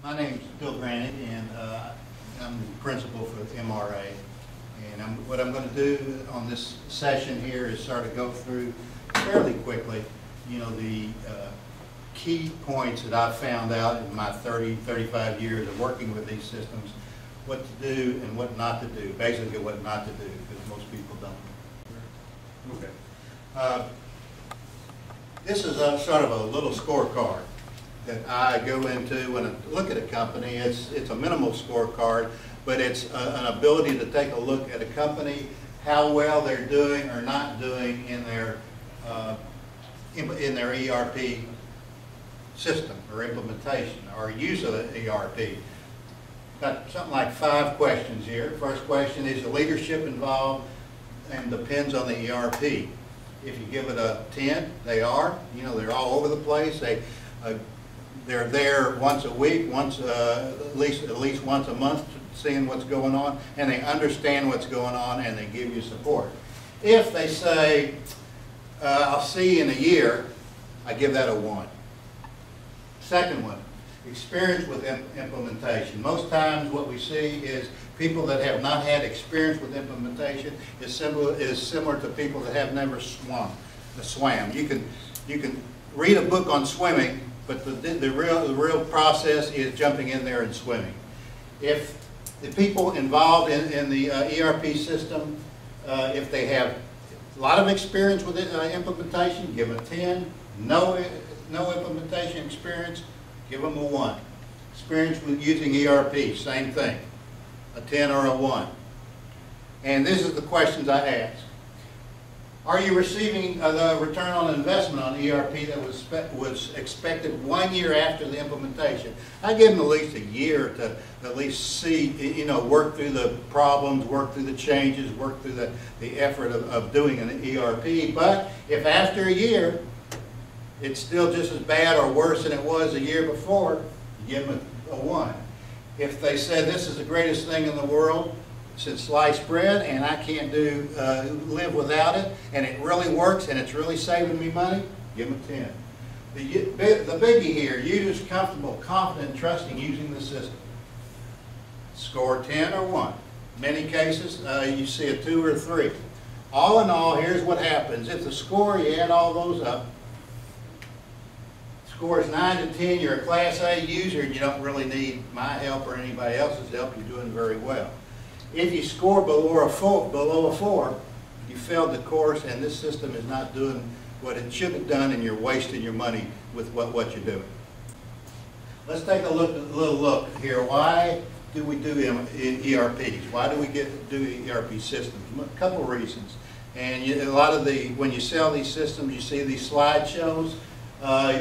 My name's Bill Granek, and I'm the principal for the MRA. And what I'm going to do on this session here is sort of go through fairly quickly, the key points that I've found out in my 35 years of working with these systems, what to do and what not to do, basically what not to do, because most people don't. Okay. This is sort of a little scorecard that I go into when I look at a company. It's a minimal scorecard, but it's an ability to take a look at a company, how well they're doing or not doing in their ERP system or implementation or use of the ERP. Got something like 5 questions here. First question is the leadership involved and depends on the ERP. If you give it a 10, they are. They're all over the place. They're there once a week, at least once a month, seeing what's going on, and they understand what's going on, and they give you support. If they say, I'll see you in a year, I give that a 1. Second one, experience with implementation. Most times what we see is people that have not had experience with implementation is similar to people that have never swam. You can read a book on swimming, but the real process is jumping in there and swimming. If the people involved in the ERP system, if they have a lot of experience with implementation, give them a 10. No implementation experience, give them a 1. Experience with using ERP, same thing, a 10 or a 1. And this is the questions I ask. Are you receiving the return on investment on ERP that was expected 1 year after the implementation? I give them at least a year to at least see, work through the problems, work through the changes, work through the effort of doing an ERP. But if after a year it's still just as bad or worse than it was a year before, you give them a 1. If they said this is the greatest thing in the world since sliced bread, and I can't live without it, and it really works, and it's really saving me money, give them a 10. The biggie here, users comfortable, confident, and trusting using the system. Score 10 or 1. Many cases, you see a 2 or 3. All in all, here's what happens. If the score, you add all those up, score is 9 to 10, you're a Class A user, and you don't really need my help or anybody else's help, you're doing very well. If you score below a 4, you failed the course, and this system is not doing what it should have done, and you're wasting your money with what you're doing. Let's take a little look here. Why do we do ERPs? Why do we do ERP systems? A couple reasons. And when you sell these systems, you see these slideshows.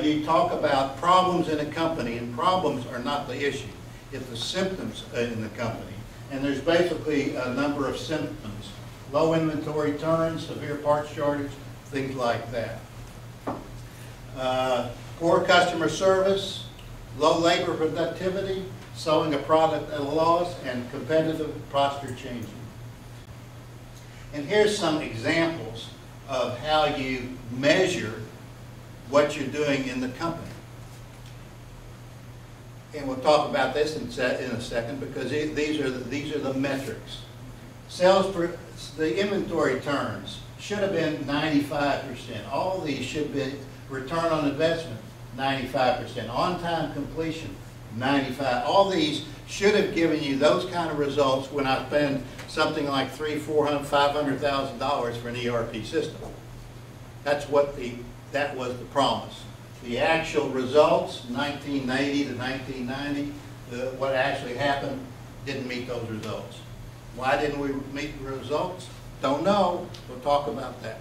You talk about problems in a company, and problems are not the issue. It's the symptoms in the company. And there's basically a number of symptoms. Low inventory turns, severe parts shortage, things like that. Poor customer service, low labor productivity, selling a product at a loss, and competitive posture changing. And here's some examples of how you measure what you're doing in the company. And we'll talk about this in a second, because these are the metrics. The inventory turns should have been 95%. All these should be return on investment, 95%. On-time completion, 95%. All these should have given you those kind of results when I spend something like $300,000, $400,000, $500,000 for an ERP system. That was the promise. The actual results, 1980 to 1990, what actually happened didn't meet those results. Why didn't we meet the results? Don't know. We'll talk about that.